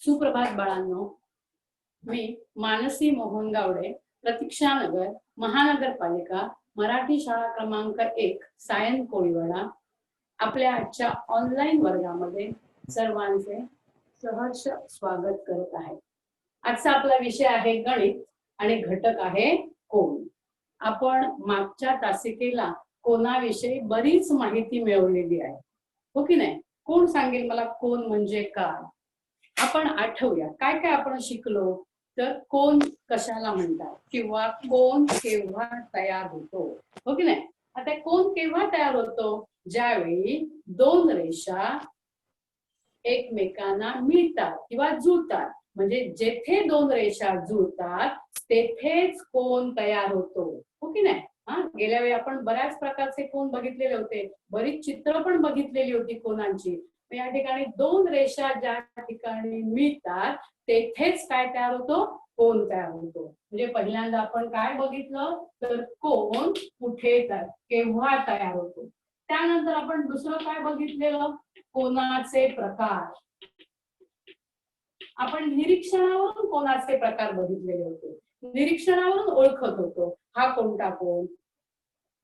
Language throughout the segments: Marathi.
सुप्रभात बाळांनो, मी मानसी मोहन गावडे, प्रतीक्षानगर, महानगरपालिका, मराठी शाळा क्रमांक 1, सायन कोळीवाडा आपल्या आजच्या ऑनलाईन वर्गामध्ये सर्वांचे सहर्ष स्वागत करत आहे। आजचा आपला विषय आहे गणित आणि घटक आहे कोन। आपण मागच्या तासिकेला कोनाविषयी बरीच माहिती मिळवलेली आहे, हो की नाही? कोण सांगेल मला कोन म्हणजे काय? आपण आठवूया काय काय आपण शिकलो। तर कोन कशाला म्हणतात किंवा कोन केव्हा तयार होतो, हो की नाही? आता कोन केव्हा तयार होतो? ज्यावेळी दोन रेषा एकमेकांना मिळतात किंवा जुळतात, म्हणजे जेथे दोन रेषा जुळतात तेथेच कोन तयार होतो, हो की नाही? गेल्या वेळी आपण बऱ्याच प्रकारचे कोन बघितलेले होते, बरीच चित्र पण बघितलेली होती कोनांची। या ठिकाणी दोन रेषा ज्या ठिकाणी मिळतात तेथेच काय तयार होतो? कोन तयार होतो। म्हणजे पहिल्यांदा आपण काय बघितलं तर कोन कुठे केव्हा तयार होतो। त्यानंतर आपण दुसरं काय बघितलेलं? कोनाचे प्रकार। आपण निरीक्षणावरून कोनाचे प्रकार बघितलेले होते, निरीक्षणावरून ओळखत होतो हा कोणता कोन।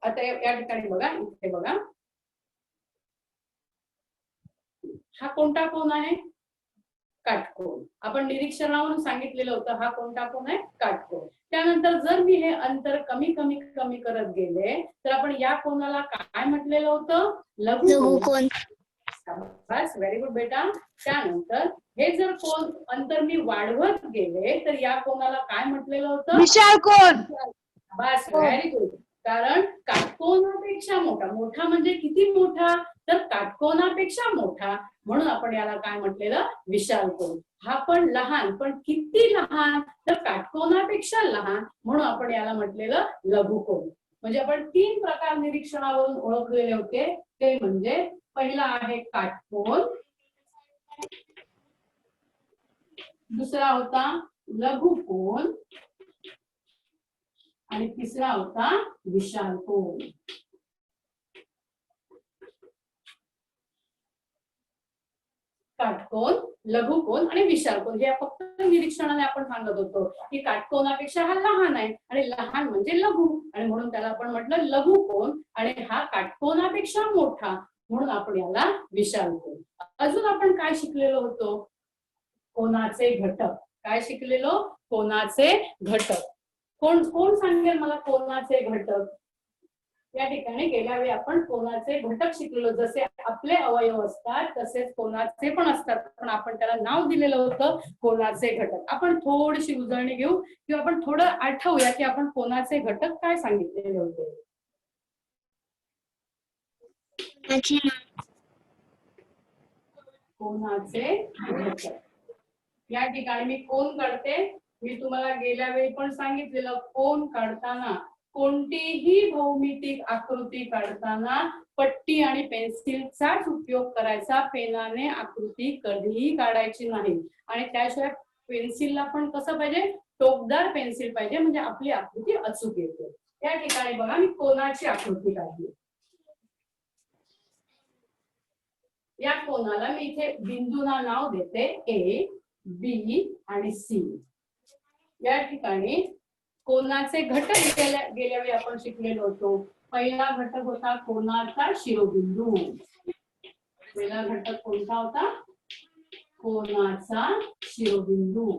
आता या ठिकाणी बघा, इथे बघा, हा कोणता कोन आहे? काटकोन। आपण निरीक्षणावरून सांगितलेलं होतं हा कोणता कोन आहे? काटकोन। त्यानंतर जर मी हे अंतर कमी कमी कमी करत गेले तर आपण या कोनाला काय म्हटलेलं होतं? लघुकोन। बस, व्हेरी गुड बेटा। त्यानंतर हे जर कोन अंतर मी वाढवत गेले तर या कोनाला काय म्हटलेलं होतं? विशाल कोन। बस, व्हेरी गुड। कारण काटकोनापेक्षा मोठा, मोठा म्हणजे किती मोठा? तर काटकोनापेक्षा मोठा, म्हणून आपण याला काय म्हटलेलं? विशाल कोन। हा पण लहान, पण किती लहान? तर काटकोनापेक्षा लहान, म्हणून आपण याला म्हटलेलं लघुकोन। म्हणजे आपण तीन प्रकार निरीक्षणावरून ओळखलेले होते, ते म्हणजे पहिला आहे काटकोन, दुसरा होता लघुकोन आणि तिसरा होता विशाल कोन। काटकोन, लघुकोन आणि विशाल कोन हे फक्त निरीक्षणाने आपण सांगत होतो की काटकोनापेक्षा हा लहान आहे आणि लहान म्हणजे लघु, आणि म्हणून त्याला आपण म्हटलं लघुकोन, आणि हा काटकोनापेक्षा मोठा, म्हणून आपण याला विशाल कोन। अजून आपण काय शिकलेलो होतो? कोनाचे घटक। काय शिकलेलो? कोनाचे घटक। कोण कोण सांगेल मला कोनाचे घटक? या ठिकाणी गेल्या वेळी आपण कोनाचे घटक शिकलेलो, जसे आपले अवयव असतात तसेच कोनाचे पण असतात, पण आपण त्याला नाव दिलेलं होतं कोनाचे घटक। आपण थोडीशी उजळणी घेऊ किंवा आपण थोडं आठवूया की आपण कोनाचे घटक काय सांगितलेले होते। कोनाचे घटक। या ठिकाणी मी कोन काढते। मी तुम्हाला गेल्या वेळी पण सांगितलेलं, कोन काढताना कोणतीही भौमितिक आकृती काढताना पट्टी आणि पेन्सिलचाच उपयोग करायचा, पेनाने आकृती कधीही काढायची नाही। आणि त्याशिवाय पेन्सिलला पण कसं पाहिजे? टोकदार पेन्सिल पाहिजे, म्हणजे आपली आकृती अचूक येते। या ठिकाणी बघा, मी कोनाची आकृती काढली। या कोनाला मी इथे बिंदूला नाव देते ए, बी आणि सी। या ठिकाणी कोनाचे घटक गेल्या वेळी आपण शिकलेलो होतो। पहिला घटक होता कोनाचा शिरोबिंदू। पहिला घटक कोणता होता? कोनाचा शिरोबिंदू।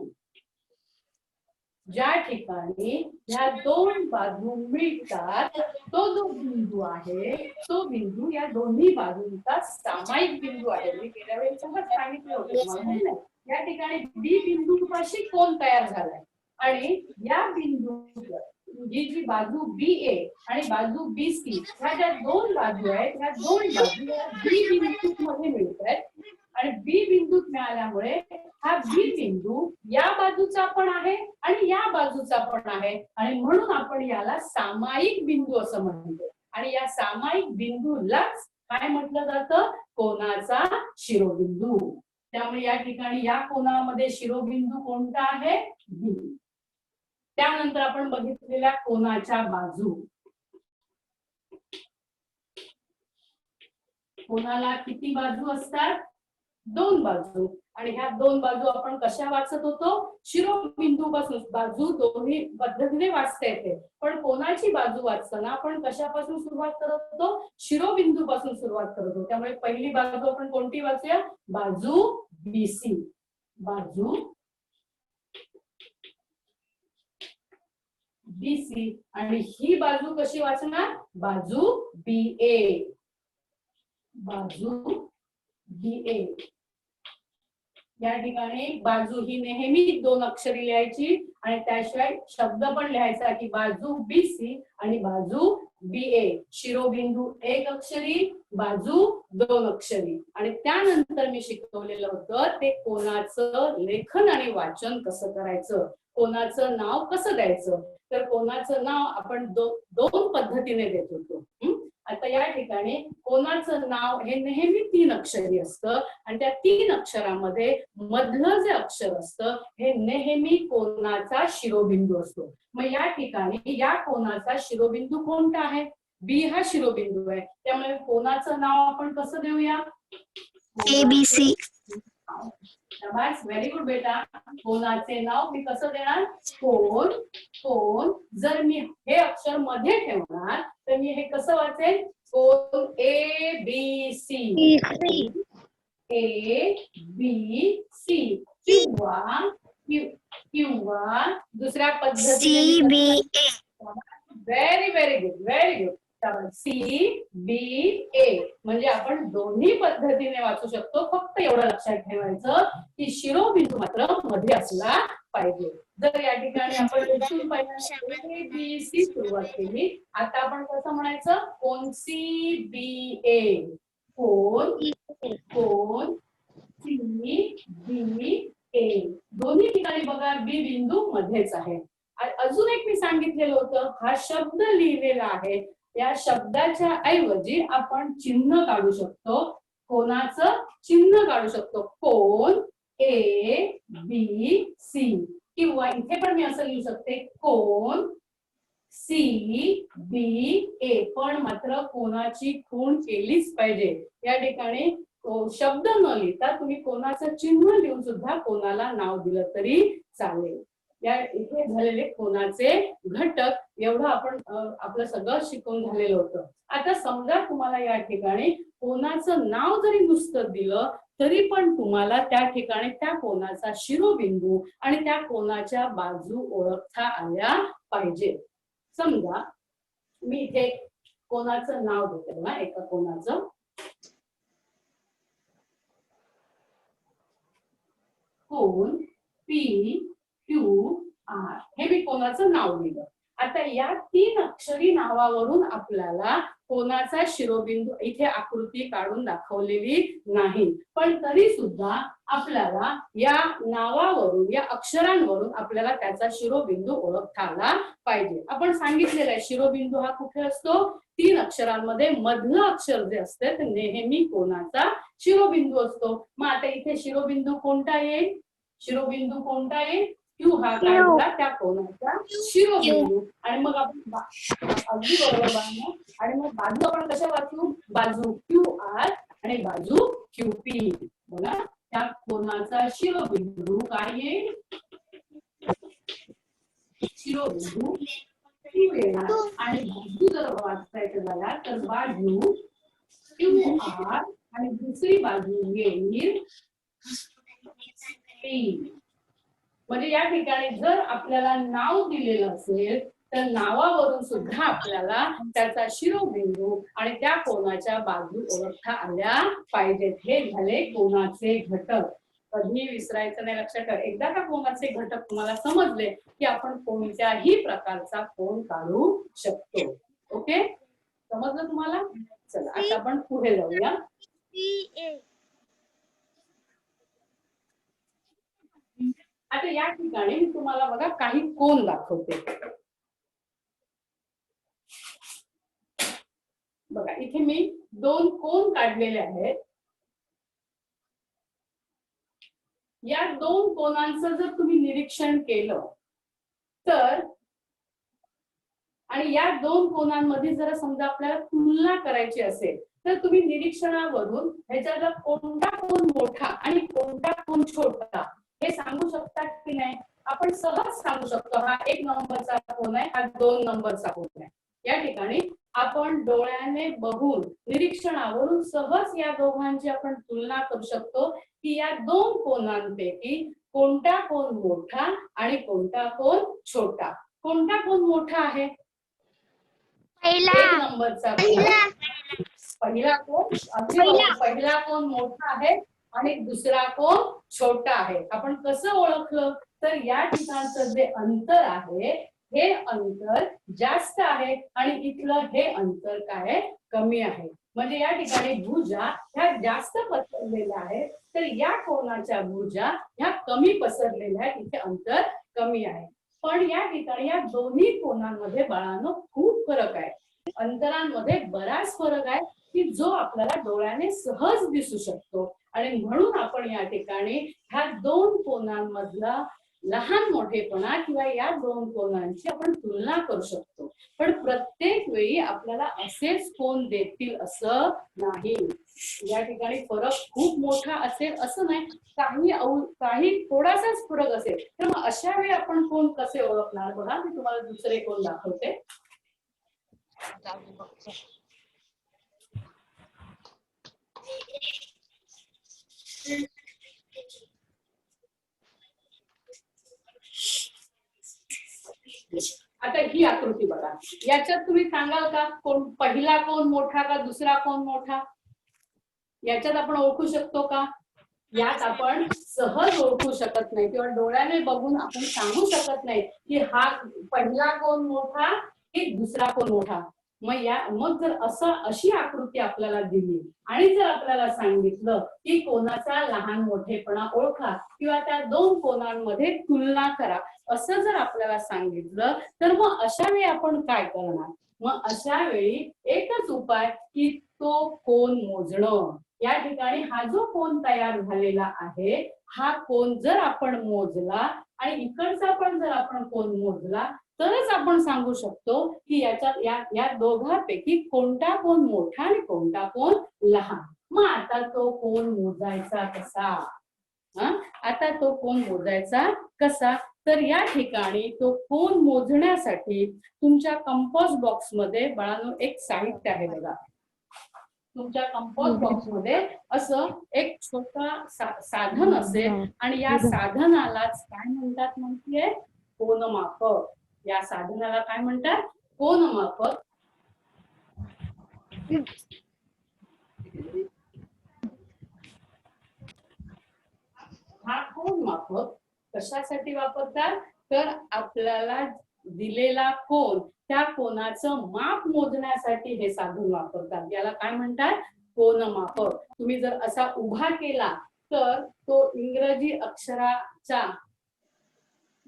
ज्या ठिकाणी ह्या दोन बाजू मिळतात तो जो बिंदू आहे तो बिंदू या दोन्ही बाजूंचा सामायिक बिंदू आहे। मी गेल्या वेळी सांगितलं होतं तुम्हाला। या ठिकाणी बी बिंदू पाशी कोन तयार झालाय, आणि या बिंदू ही जी बाजू बी ए आणि बाजू बी सी, ह्या ज्या दोन बाजू आहेत ह्या दोन बाजू बी बिंदू मध्ये मिळत आहेत, आणि बी बिंदूत मिळाल्यामुळे हा बी बिंदू या बाजूचा पण आहे आणि या बाजूचा पण आहे, आणि म्हणून आपण याला सामायिक बिंदू असं म्हणतो। आणि या सामायिक बिंदूलाच काय म्हटलं जातं? कोनाचा शिरोबिंदू। त्यामुळे या ठिकाणी या कोनामध्ये शिरोबिंदू कोणता आहे? बी। त्यानंतर आपण बघितलेल्या कोनाच्या बाजू। कोनाला किती बाजू असतात? दोन बाजू, आणि ह्या दोन बाजू आपण कशा वाचत होतो? शिरोबिंदू पासून. बाजू दोन्ही पद्धतीने वाचता येते, पण कोणाची बाजू वाचताना आपण कशापासून सुरुवात करत होतो? शिरोबिंदू पासून सुरुवात करत होतो. त्यामुळे पहिली बाजू आपण कोणती वाचूया? बाजू BC. बाजू BC. आणि ही बाजू कशी वाचणार? बाजू BA. बाजू BA. या ठिकाणी बाजू ही नेहमी दोन अक्षरी लिहायची, आणि त्याशिवाय शब्द पण लिहायचा की बाजू BC आणि बाजू BA. शिरोबिंदू एक अक्षरी, बाजू दोन अक्षरी. आणि त्यानंतर मी शिकवलेलं होतं ते कोणाचं लेखन आणि वाचन कसं करायचं, कोणाचं नाव कसं द्यायचं. तर कोणाचं नाव आपण दोन पद्धतीने देत होतो. आता या ठिकाणी कोणाचं नाव हे नेहमी तीन अक्षरी असतं, आणि त्या तीन अक्षरामध्ये मधलं जे अक्षर असतं हे नेहमी कोणाचा शिरोबिंदू असतो. मग या ठिकाणी या कोणाचा शिरोबिंदू कोणता आहे? B हा शिरोबिंदू आहे. त्यामुळे कोणाचं नाव आपण कसं देऊया? ABC. व्हेरी गुड बेटा. कोणाचे नाव मी कसं देणार? कोण. कोण. जर मी हे अक्षर मध्ये ठेवणार तर मी हे कसं वाचेल? कोण ABC. ABC. किंवा दुसऱ्या पद्धतीने very very good, very good. CBA. म्हणजे आपण दोन्ही पद्धतीने वाचू शकतो. फक्त एवढं लक्षात ठेवायचं की शिरोबिंदू मात्र मध्ये असला पाहिजे. जर या ठिकाणी आपण इथून पहिल्यांदा ABC सुरुवात केली, आता आपण कसं म्हणायचं? कोण CBA. कोण. कोण CBA. दोन्ही ठिकाणी बघा B बिंदू मध्येच आहे. अजून एक मी सांगितलेलं होतं, हा शब्द लिहिलेला आहे, या शब्दाच्या ऐवजी आपण चिन्ह काढू शकतो. कोणाचं चिन्ह काढू शकतो? कोण ABC. किंवा इथे पण मी असं लिहू शकते, कोण CBA. पण मात्र कोणाची खूण केलीच पाहिजे. या ठिकाणी शब्द न लिहिता तुम्ही कोणाचं चिन्ह लिहून सुद्धा कोणाला नाव दिलं तरी चालेल. या इथे झालेले कोणाचे घटक एवढं आपण आपलं सगळं शिकून झालेलं होतं. आता समजा तुम्हाला या ठिकाणी कोणाचं नाव जरी नुसतं दिलं तरी पण तुम्हाला त्या ठिकाणी त्या कोणाचा शिरोबिंदू आणि त्या कोणाच्या बाजू ओळखता आल्या पाहिजे. समजा मी इथे कोणाचं नाव देते ना, एका कोणाचं. कोण PQR हे मी कोणाचं नाव लिहिलं. आता या तीन अक्षरी नावावरून आपल्याला कोणाचा शिरोबिंदू इथे आकृती काढून दाखवलेली नाही, पण तरी सुद्धा आपल्याला या नावावरून, या अक्षरांवरून आपल्याला त्याचा शिरोबिंदू ओळखता आला पाहिजे. आपण सांगितलेलं आहे शिरोबिंदू हा कुठे असतो? तीन अक्षरांमध्ये मधलं अक्षर जे असते ते नेहमी कोणाचा शिरोबिंदू असतो. मग आता इथे शिरोबिंदू कोणता येईल? शिरोबिंदू कोणता येईल? Q हा काय होता? त्या कोणाचा शिरोबिंदू. आणि मग आपण अगदी बरोबर बाळांनो. आणि मग बाजू आपण कशा वाचू? बाजू QR आणि बाजू QP. बघा त्या कोणाचा शिरोबिंदू काय येईल? शिरोबिंदू Q येणार. आणि बाजू जर वाचायचं झाला तर बाजू QR आणि दुसरी बाजू येईल P. म्हणजे या ठिकाणी जर आपल्याला नाव दिलेलं असेल तर नावावरून सुद्धा आपल्याला त्याचा शिरोबिंदू आणि त्या कोणाच्या बाजू ओळखता आल्या पाहिजेत. हे झाले कोणाचे घटक. कधी विसरायचं नाही, लक्षात ठेवा. एकदा का कोणाचे घटक तुम्हाला समजले की आपण कोणत्याही प्रकारचा कोण काढू शकतो. ओके, समजलं तुम्हाला? चला आता आपण पुढे जाऊया. आता या ठिकाणी मी तुम्हाला बघा काही कोण दाखवते. बघा इथे मी दोन कोण काढलेले आहेत. या दोन कोणांचं जर तुम्ही निरीक्षण केलं तर, आणि या दोन कोणांमध्ये जर समजा आपल्याला तुलना करायची असेल तर तुम्ही निरीक्षणावरून ह्याच्यातला कोणता कोण मोठा आणि कोणता कोण छोटा हे सांगू शकता की नाही? आपण सहज सांगू शकतो, हा 1 नंबरचा कोण आहे, हा 2 नंबरचा कोण आहे. या ठिकाणी आपण डोळ्याने बघून निरीक्षणावरून सहज या दोघांची आपण तुलना करू शकतो की या 2 कोणांपैकी कोणता कोण मोठा आणि कोणता कोण छोटा. कोणता कोण मोठा आहे? पहिला 1 नंबरचा पहिला कोण, पहिला कोण मोठा आहे आणि दुसरा कोण छोटा आहे. आपण कसं ओळखलं? तर या ठिकाणचं जे अंतर आहे हे अंतर जास्त आहे आणि इथलं हे अंतर काय कमी आहे. म्हणजे या ठिकाणी भुजा ह्या जास्त पसरलेल्या आहेत, तर या कोणाच्या भुजा ह्या कमी पसरलेल्या आहेत, इथे अंतर कमी आहे. पण या ठिकाणी या दोन्ही कोणांमध्ये बाळांनो खूप फरक आहे. अंतरांमध्ये बराच फरक आहे की जो आपल्याला डोळ्याने सहज दिसू शकतो. आणि म्हणून आपण या ठिकाणी ह्या 2 कोणांमधला लहान मोठेपणा किंवा या 2 कोणांची आपण तुलना करू शकतो. पण प्रत्येक वेळी आपल्याला असेच कोण देतील असं नाही. या ठिकाणी फरक खूप मोठा असेल असं नाही, काही थोडासाच फरक असेल. तर मग अशा वेळी आपण कोण कसे ओळखणार? बघा, मी तुम्हाला दुसरे कोण दाखवते. आता ही आकृती बघा, याच्यात तुम्ही सांगाल का कोण पहिला कोण मोठा का दुसरा कोण मोठा? याच्यात आपण ओळखू शकतो का? यात आपण सहज ओळखू शकत नाही किंवा डोळ्याने बघून आपण सांगू शकत नाही की हा पहिला कोण मोठा की दुसरा कोण मोठा. मग जर अशी आकृती आपल्याला दिली आणि जर आपल्याला सांगितलं की कोणाचा लहान मोठेपणा ओळखा किंवा त्या 2 कोणांमध्ये तुलना करा, असं जर आपल्याला सांगितलं तर मग अशा वेळी आपण काय करणार? मग अशा वेळी एकच उपाय की तो कोण मोजणं. या ठिकाणी हा जो कोण तयार झालेला आहे हा कोण जर आपण मोजला आणि इकडचा पण जर आपण कोण मोजला तरच आपण सांगू शकतो की याच्यात या दोघांपैकी कोणता कोण मोठा आणि कोणता कोण लहान. मग आता तो कोण मोजायचा कसा? आता तो कोण मोजायचा कसा? तर या ठिकाणी तो कोण मोजण्यासाठी तुमच्या कंपास बॉक्स मध्ये बाळांनो एक साहित्य आहे बघा. तुमच्या कंपास बॉक्स मध्ये असं एक छोटा साधन असेल आणि या साधनालाच काय म्हणतात माहितीये? कोनमापक. या साधनाला काय म्हणतात? कोनमापक. हा कोनमापक कशासाठी वापरतात? तर आपल्याला दिलेला कोन त्या कोनाचं माप मोजण्यासाठी हे साधन वापरतात. याला काय म्हणतात? कोनमापक. तुम्ही जर असा उभा केला तर तो इंग्रजी अक्षराच्या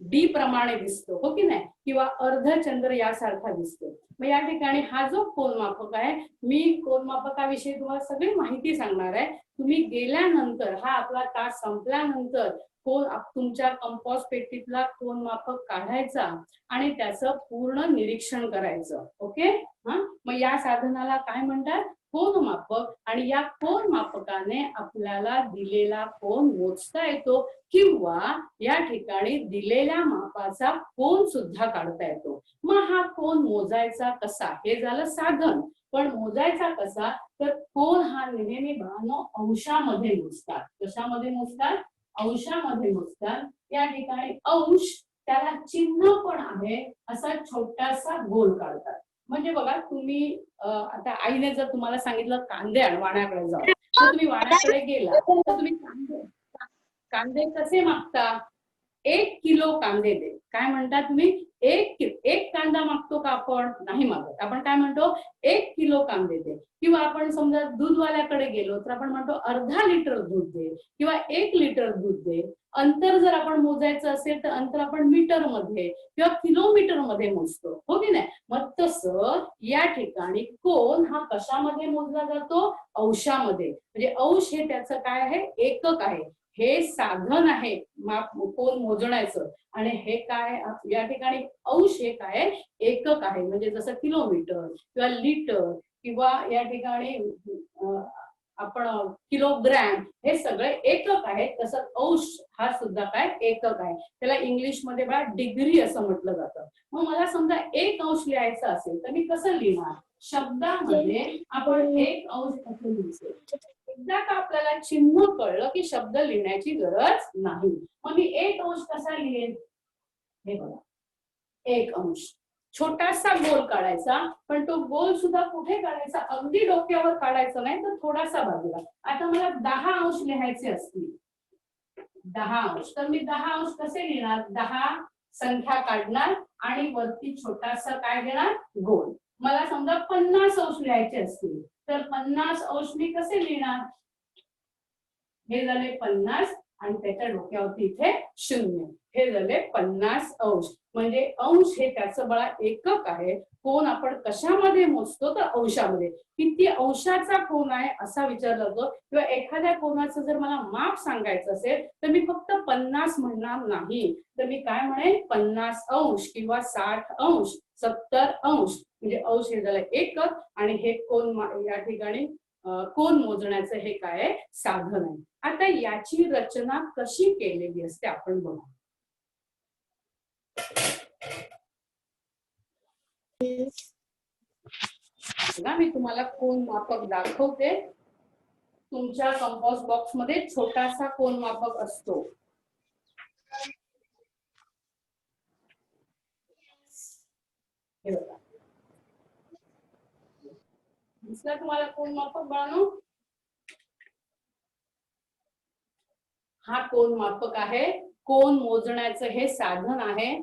डी प्रमाणे दिसतो, हो की नाही? किंवा अर्धचंद्र यासारखा दिसतो. मग या ठिकाणी हा जो कोनमापक आहे, मी कोनमापकाविषयी तुम्हाला सगळी माहिती सांगणार आहे. तुम्ही गेल्यानंतर हा आपला तास संपल्यानंतर तुमच्या कंपास पेटीतला कोनमापक काढायचा आणि त्याचं पूर्ण निरीक्षण करायचं. ओके? मग या साधनाला काय म्हणतात? कोनमापक. आणि या कोनमापकाने आपल्याला दिलेला कोन मोजता येतो किंवा या ठिकाणी दिलेल्या मापाचा कोन सुद्धा काढता येतो. मग हा कोन मोजायचा कसा? हे झालं साधन. पण मोजायचा कसा? तर कोन हा नेहमी बाळांनो अंशामध्ये मोजतात. कशामध्ये मोजतात? अंशामध्ये मोजतात. या ठिकाणी अंश त्याला चिन्ह पण आहे, असा छोटासा गोल काढतात. म्हणजे बघा, तुम्ही आता आईने जर तुम्हाला सांगितलं कांदे आण वाण्याकडे जाऊ, तर तुम्ही वाण्याकडे गेला तर तुम्ही कांदे कसे मागता? 1 किलो कांदे दे. काय म्हणता तुम्ही? एक कांदा मागतो का आपण? नाही मागत. आपण काय म्हणतो? 1 किलो कांदे दे. किंवा आपण समजा दूधवाल्याकडे गेलो तर आपण म्हणतो अर्धा लिटर दूध दे किंवा 1 लिटर दूध दे. अंतर जर आपण मोजायचं असेल तर अंतर आपण मीटर मध्ये किंवा किलोमीटर मध्ये मोजतो, हो की नाही? मग तसं या ठिकाणी कोन हा कशामध्ये मोजला जातो? अंशामध्ये. म्हणजे अंश हे त्याचं काय आहे? एकक आहे. हे साधन आहे माप कोन मोजण्याचं. आणि हे काय या ठिकाणी अंश हे काय एकक आहे. म्हणजे जसं किलोमीटर किंवा लिटर किंवा या ठिकाणी आपण किलोग्रॅम हे सगळे एकक आहेत. तसंच अंश हा सुद्धा काय एकक आहे. त्याला इंग्लिश मध्ये बघा डिग्री असं म्हटलं जातं. मग मला समजा 1 अंश लिहायचं असेल तर मी कसं लिहिणार? शब्दामध्ये आपण 1 अंश असं लिहितो. एकदा का आपल्याला चिन्ह कळलं की शब्द लिहिण्याची गरज नाही. मग मी 1 अंश कसा लिहेन? हे बघा 1 अंश छोटासा गोल काढायचा, पण तो गोल सुद्धा कुठे काढायचा? अगदी डोक्यावर काढायचा नाही तर थोडासा बाजूला. आता मला 10 अंश लिहायचे असतील 10 अंश तर मी 10 अंश कसे लिहिणार? 10 संख्या काढणार आणि वरती छोटासा काय देणार? गोल. मला समजा 50 अंश लिहायचे असतील तर 50 अंश मी कसे लिहिणार? हे झाले 50 आणि त्याच्या डोक्यावरती इथे 0. हे झाले 50 अंश. म्हणजे अंश हे त्याचं बळा एकक आहे. कोण आपण कशामध्ये मोजतो? तर अंशामध्ये. किती अंशाचा कोण आहे असा विचारला जातो. किंवा एखाद्या कोणाचं जर मला माप सांगायचं असेल तर मी फक्त 50 म्हणणार नाही, तर मी काय म्हणेन? 50 अंश किंवा 60 अंश 70 अंश. म्हणजे अंश हे झालं एकक आणि हे कोण या ठिकाणी कोण मोजण्याचं हे काय साधन आहे. आता याची रचना कशी केलेली असते आपण बघू. मी तुम्हाला कोन मापक दाखवते. तुमच्या कंपास बॉक्स मध्ये छोटासा कोन मापक असतो. हे बघा दिसला तुम्हाला कोन मापक बाळांनो? हा कोन मापक आहे. कोन मोजण्याचं हे साधन आहे.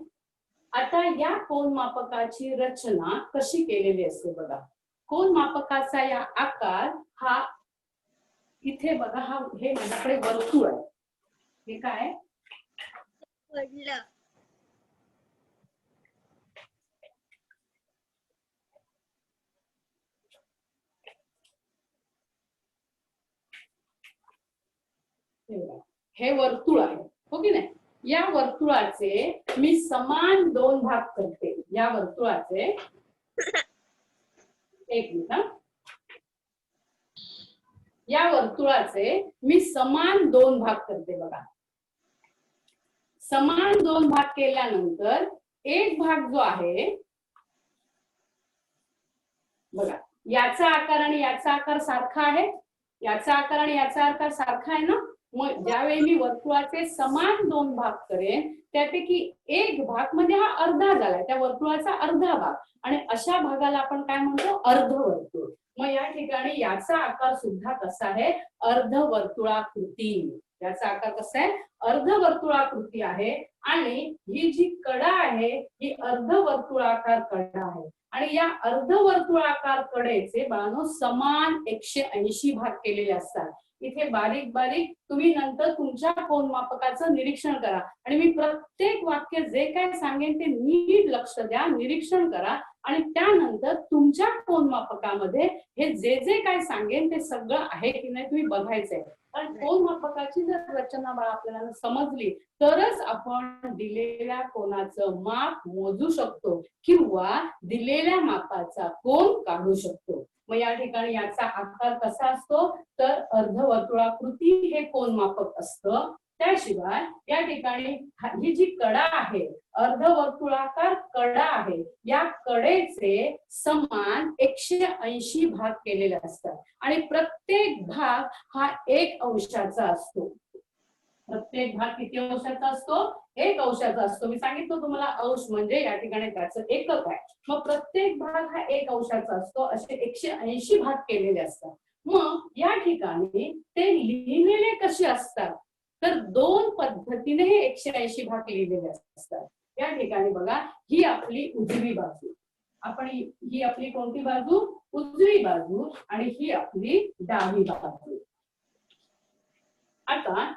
आता या कोन मापकाची रचना कशी केलेली असते बघा. कोन मापकाचा या आकार हा इथे बघा, हा हे माझ्याकडे वर्तुळ आहे. हे काय? हे वर्तुळ आहे, हो की नाही? या वर्तुळाचे मी समान 2 भाग करते. या वर्तुळाचे एक मिनिट, या वर्तुळाचे मी समान 2 भाग करते बघा. समान 2 भाग केल्यानंतर एक भाग जो आहे बघा, याचा आकार आणि याचा आकार सारखा आहे. याचा आकार आणि याचा आकार सारखा आहे ना. मग ज्यावेळी मी वर्तुळाचे समान 2 भाग करेन त्यापैकी एक भाग म्हणजे हा अर्धा झालाय, त्या वर्तुळाचा अर्धा भाग, आणि अशा भागाला आपण काय म्हणतो? अर्धवर्तुळ. मग या ठिकाणी याचा आकार सुद्धा कसा आहे? अर्धवर्तुळाकृती. याचा आकार कसा आहे? अर्धवर्तुळाकृती आहे. आणि ही जी कडा आहे ही अर्धवर्तुळाकार कडा आहे. आणि या अर्धवर्तुळाकार कडेचे बाळांनो समान 180 भाग केलेले असतात. इथे बारीक बारीक तुम्ही नंतर तुमच्या कोन मापकाचं निरीक्षण करा आणि मी प्रत्येक वाक्य जे काय सांगेन ते नीट लक्ष द्या, निरीक्षण करा आणि त्यानंतर तुमच्या कोन मापकामध्ये हे जे जे काय सांगेन ते सगळं आहे की नाही तुम्ही बघायचंय. कारण कोन मापकाची जर रचना बाळा आपल्याला समजली तरच आपण दिलेल्या कोनाचं माप मोजू शकतो किंवा दिलेल्या मापाचा कोन काढू शकतो. मग या ठिकाणी याचा आकार कसा असतो? तर अर्धवर्तुळाकृती हे कोन मापक असतं. त्याशिवाय या ठिकाणी ही जी कडा आहे अर्धवर्तुळाकार कडा आहे, या कडेचे समान 180 भाग केलेले असतात आणि प्रत्येक भाग हा 1 अंशाचा असतो. प्रत्येक भाग किती अंशाचा असतो? 1 अंशाचा असतो. मी सांगितलं तुम्हाला अंश म्हणजे या ठिकाणी त्याचं एकक आहे. मग प्रत्येक भाग हा 1 अंशाचा असतो. असे 180 भाग केलेले असतात. मग या ठिकाणी ते लिहिलेले कसे असतात? तर 2 पद्धतीने हे 180 भाग लिहिलेले असतात. या ठिकाणी बघा, ही आपली उजवी बाजू, आपण ही आपली कोणती बाजू? उजवी बाजू, आणि ही आपली डावी बाजू. आता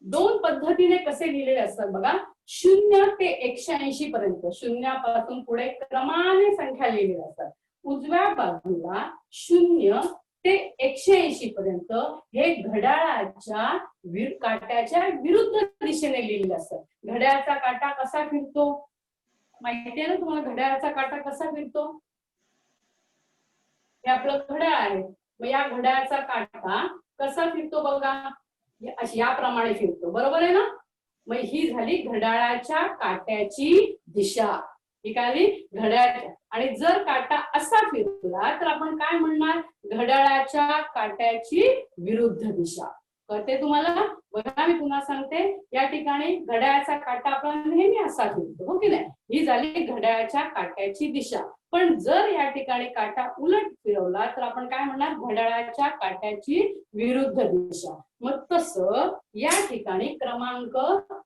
2 पद्धतीने कसे लिहिलेले असतात बघा. 0 ते 180 पर्यंत, शून्यापासून पुढे क्रमाने संख्या लिहिलेल्या असतात. उजव्या बाजूला 0 ते 180 पर्यंत हे घड्याळाच्या काट्याच्या विरुद्ध दिशेने लिहिलेले असतात. घड्याळाचा काटा कसा फिरतो माहिती आहे ना तुम्हाला? घड्याळाचा काटा कसा फिरतो? हे आपलं घड्याळ आहे. मग या घड्याळाचा काटा कसा फिरतो बघा, याप्रमाणे फिरतो, बरोबर आहे ना. मग ही झाली घड्याळाच्या काट्याची दिशा. ही काय झाली घड्याळाच्या. आणि जर काटा असा फिरला तर आपण काय म्हणणार, घड्याळाच्या काट्याची विरुद्ध दिशा. कळते तुम्हाला? बघा मी पुन्हा सांगते, या ठिकाणी घड्याळाचा काटा आपला नेहमी असा फिरतो, हो की नाही. ही झाली घड्याळाच्या काट्याची दिशा. पण जर या ठिकाणी काटा उलट फिरवला तर आपण काय म्हणणार, घड्याळाच्या काट्याची विरुद्ध दिशा. मग तसं या ठिकाणी क्रमांक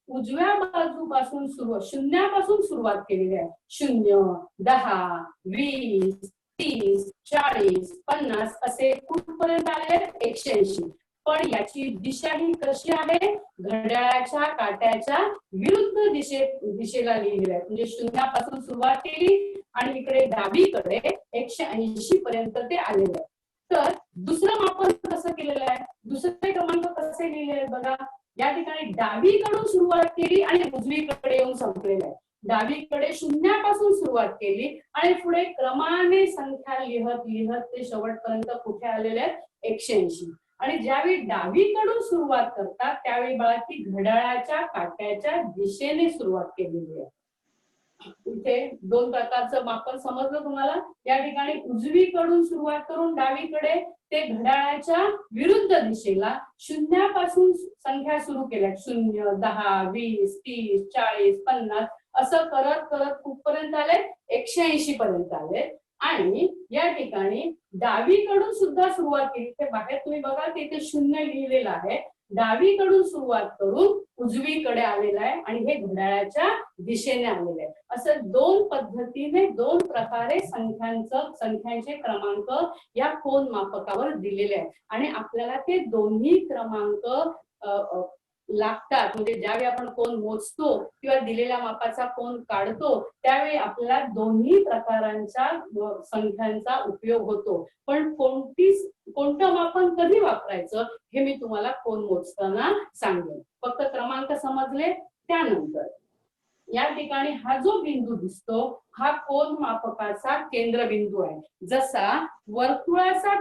उजव्या बाजूपासून शून्यापासून सुरुवात केलेली आहे. 0, 10, 20, 30, 40, 50 असे कुठपर्यंत आले, 180. पण याची दिशा ही कशी आहे, घड्याळाच्या काट्याच्या विरुद्ध दिशेला लिहिलेली आहे. म्हणजे शून्यापासून सुरुवात केली आणि इकडे डावीकडे 180 पर्यंत ते आलेले आहे. तर दुसरं मापन कसं केलेलं आहे, दुसरे क्रमांक कसे लिहिलेले आहेत बघा. या ठिकाणी डावीकडून सुरुवात केली आणि उजवीकडे येऊन संपलेलं आहे. डावीकडे शून्यापासून सुरुवात केली आणि पुढे क्रमाने संख्या लिहत लिहत ते शेवटपर्यंत कुठे आलेले आहेत, 180. आणि ज्यावेळी डावीकडून सुरुवात करतात त्यावेळी बघा की घड्याळाच्या काट्याच्या दिशेने सुरुवात केलेली आहे. इथे दोन प्रकारचं मापन समजलं तुम्हाला. या ठिकाणी उजवीकडून सुरुवात करून डावीकडे ते घड्याळाच्या विरुद्ध दिशेला शून्यापासून संख्या सुरू केल्या. 0, 10, 20, 30, 40, 50 असं करत करत कुठपर्यंत आले, 180 पर्यंत आले. आणि या ठिकाणी डावीकडून सुद्धा सुरुवात केली. ते बाहेर तुम्ही बघा तिथे 0 लिहिलेलं आहे. डावीकडून सुरुवात करून उजवीकडे आलेला आहे आणि हे घड्याळाच्या दिशेने आलेलं आहे. असं दोन पद्धतीने दोन प्रकारे संख्यांचे क्रमांक या कोन मापकावर दिलेले आहेत. आणि आपल्याला ते दोन्ही क्रमांक लागतात. म्हणजे ज्यावेळी आपण कोन मोजतो किंवा दिलेल्या मापाचा कोन काढतो त्यावेळी आपल्याला दोन्ही प्रकारांच्या संख्यांचा उपयोग होतो. पण कोणतं मापन कधी वापरायचं हे मी तुम्हाला कोन मोजताना सांगेन. फक्त क्रमांक समजले त्यानंतर या ठिकाणी हा जो बिंदू दिसतो हा कोन मापकाचा केंद्रबिंदू आहे. जसा वर्तुळाचा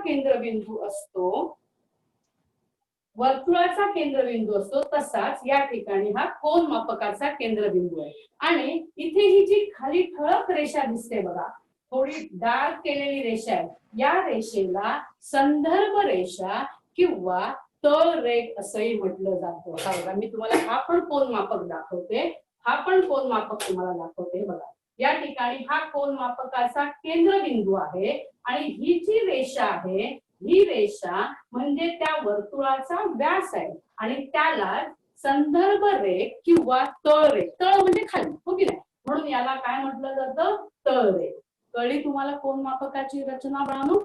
केंद्रबिंदू असतो तसाच या ठिकाणी हा कोन मापकाचा केंद्रबिंदू आहे. आणि इथे ही जी खाली ठळक रेषा दिसते बघा, थोडी डार्क केलेली रेषा आहे, या रेषेला संदर्भ रेषा किंवा तळरेघ असंही म्हटलं जातं. बघा मी तुम्हाला हा पण कोन मापक दाखवते, हा पण कोन मापक तुम्हाला दाखवते. बघा या ठिकाणी हा कोन मापकाचा केंद्रबिंदू आहे आणि ही जी रेषा आहे ही रेषा म्हणजे त्या वर्तुळाचा व्यास आहे आणि त्याला संदर्भ रेघ किंवा तळरेघ, तळ म्हणजे खाली, हो की नाही, म्हणून याला काय म्हटलं जातं, तळरेघ. कळली तुम्हाला कोन मापकाची रचना बाळांनो?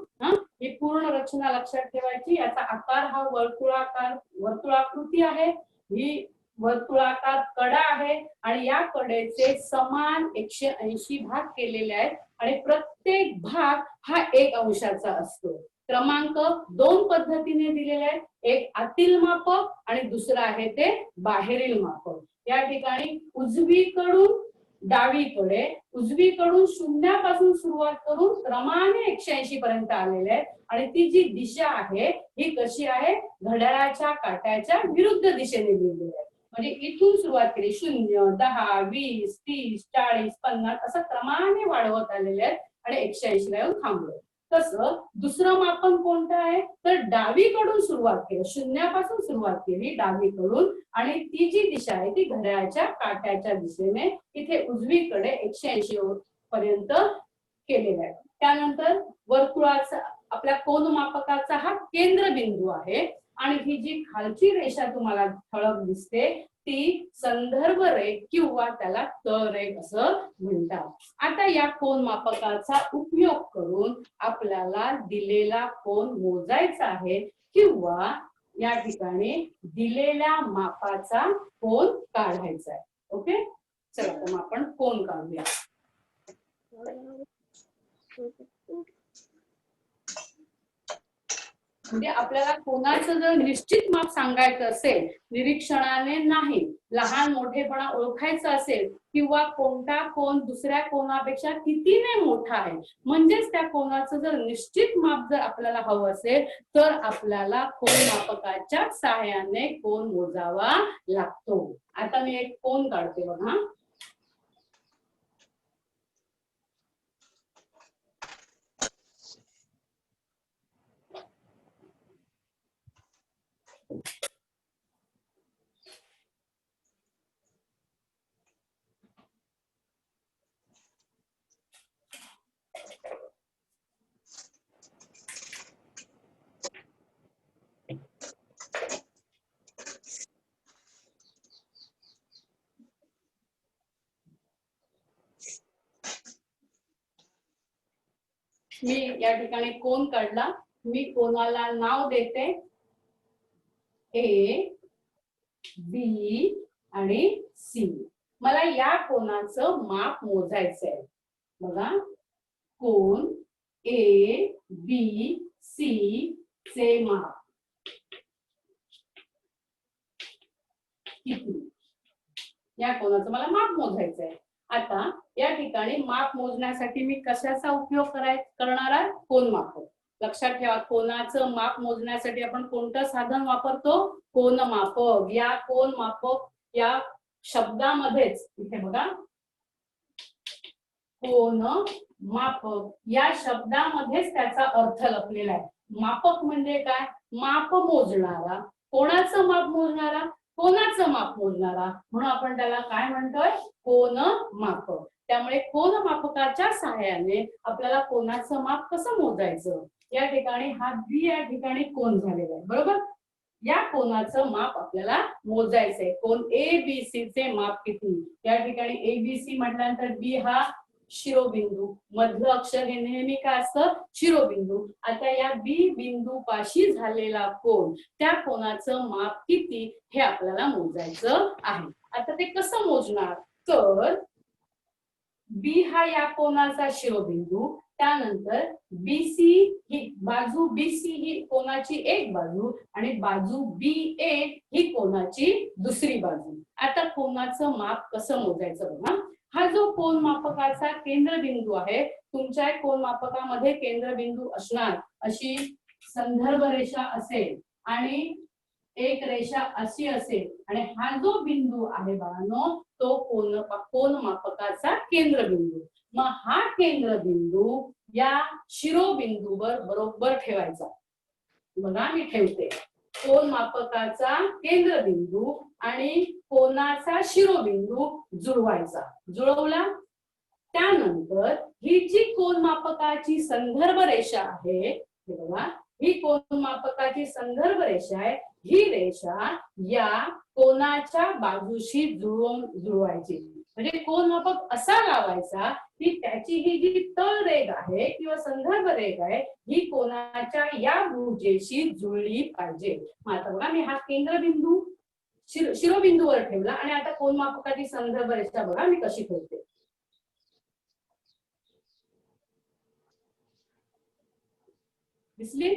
ही पूर्ण रचना लक्षात ठेवायची. याचा आकार हा वर्तुळाकृती आहे. ही वर्तुळाकार कडा आहे आणि या कडेचे समान 180 भाग केलेले आहेत आणि प्रत्येक भाग हा 1 अंशाचा असतो. क्रमांक दोन पद्धतीने दिलेले आहेत, एक आतील मापक आणि दुसरं आहे ते बाहेरील मापक. या ठिकाणी उजवीकडून डावीकडे उजवीकडून शून्यापासून सुरुवात करून क्रमाने 180 पर्यंत आलेले आहेत आणि ती जी दिशा आहे ही कशी आहे, घड्याळाच्या काट्याच्या विरुद्ध दिशेने लिहिलेली आहे. म्हणजे इथून सुरुवात केली 0, 10, 20, 30, 40, 50 असं क्रमाने वाढवत आलेले आहेत आणि 180 ला येऊन थांबलो. तसं दुसरं मापन कोणतं आहे तर डावीकडून सुरुवात केली, शून्यापासून सुरुवात केली डावीकडून आणि ती जी दिशा आहे ती घड्याळाच्या काट्याच्या दिशेने इथे उजवीकडे 180 पर्यंत केलेला आहे. त्यानंतर वर्तुळाचा आपल्या कोन मापकाचा हा केंद्रबिंदू आहे आणि ही जी खालची रेषा तुम्हाला ठळक दिसते ती संदर्भ रेघ किंवा त्याला तळरेघ असं म्हणतात. आता या कोन मापकाचा उपयोग करून आपल्याला दिलेला कोन मोजायचा आहे किंवा या ठिकाणी दिलेल्या मापाचा कोन काढायचा आहे. ओके, चला तर मग आपण कोन काढूया. म्हणजे आपल्याला कोणाचं जर निश्चित माप सांगायचं असेल, निरीक्षणाने नाही, लहान मोठेपणा ओळखायचं असेल किंवा कोणता कोण दुसऱ्या कोणापेक्षा कितीने मोठा आहे, म्हणजेच त्या कोणाचं जर निश्चित माप जर आपल्याला हवं असेल तर आपल्याला कोन मापकाच्या सहाय्याने कोन मोजावा लागतो. आता मी एक कोन काढते बघा. मी या ठिकाणी कोन काढला. मी कोनाला नाव देते ए, बी आणि सी. मला या कोनाचं माप मोजायचंय. बघा, कोन ए बी सी चे माप किती, या कोनाचं मला माप मोजायचंय. आता या ठिकाणी माप मोजण्यासाठी मी कशाचा उपयोग करणार आहे? कोन मापक. लक्षात ठेवा, कोनाचं माप मोजण्यासाठी आपण कोणतं साधन वापरतो? कोन मापक. या कोन मापक या शब्दामध्येच इथे बघा, कोन मापक या शब्दामध्येच त्याचा अर्थ लपलेला आहे. मापक म्हणजे काय? माप मोजणारा. कोणाचं माप मोजणारा? कोनाचं माप मोजणारा. म्हणून आपण त्याला काय म्हणतोय? कोन मापक. त्यामुळे कोन मापकाच्या सहाय्याने आपल्याला कोनाचं माप कसं मोजायचं? या ठिकाणी हा बी या ठिकाणी कोन झालेला आहे, बरोबर? या कोनाचं माप आपल्याला मोजायचंय. कोन ए बी सी चे माप किती? या ठिकाणी ए बी सी म्हटल्यानंतर बी हा शिरोबिंदू, मधलं अक्षर हे नेहमी काय असतं? शिरोबिंदू. आता या बी बिंदू पाशी झालेला कोन, त्या कोनाचं माप किती हे आपल्याला मोजायचं आहे. आता ते कसं मोजणार? तर बी हा या कोनाचा शिरोबिंदू, त्यानंतर बीसी ही बाजू, बीसी ही कोनाची एक बाजू आणि बाजू बी ए ही कोनाची दुसरी बाजू. आता कोनाचं माप कसं मोजायचं बघा. हा जो कोन मापकाचा केंद्रबिंदू आहे, तुमच्या कोन मापकामध्ये केंद्रबिंदू असणार अशी संदर्भ रेषा असेल आणि एक रेषा अशी असेल आणि हा जो बिंदू आहे बाळांनो, तो कोन मापकाचा केंद्रबिंदू. मग हा केंद्रबिंदू या शिरोबिंदूवर बरोबर ठेवायचा. बघा, मी ठेवते. कोन मापकाचा केंद्रबिंदू आणि कोनाचा शिरोबिंदू जुळवायचा. जुळवला, त्यानंतर ही जी कोन मापकाची संदर्भ रेषा आहे, हे बघा, ही कोन मापकाची संदर्भ रेषा आहे. ही रेषा या कोनाच्या बाजूशी जुळवायची. म्हणजे कोन मापक असा लावायचा की त्याची ही जी तळ रेघ आहे किंवा संदर्भ रेघ आहे, ही कोनाच्या या भुजेशी जुळली पाहिजे. आता बघा, मी हा केंद्रबिंदू शिरोबिंदूवर ठेवला आणि आता कोन मापकाची संदर्भ रेषा बघा मी कशी ठेवते. दिसली?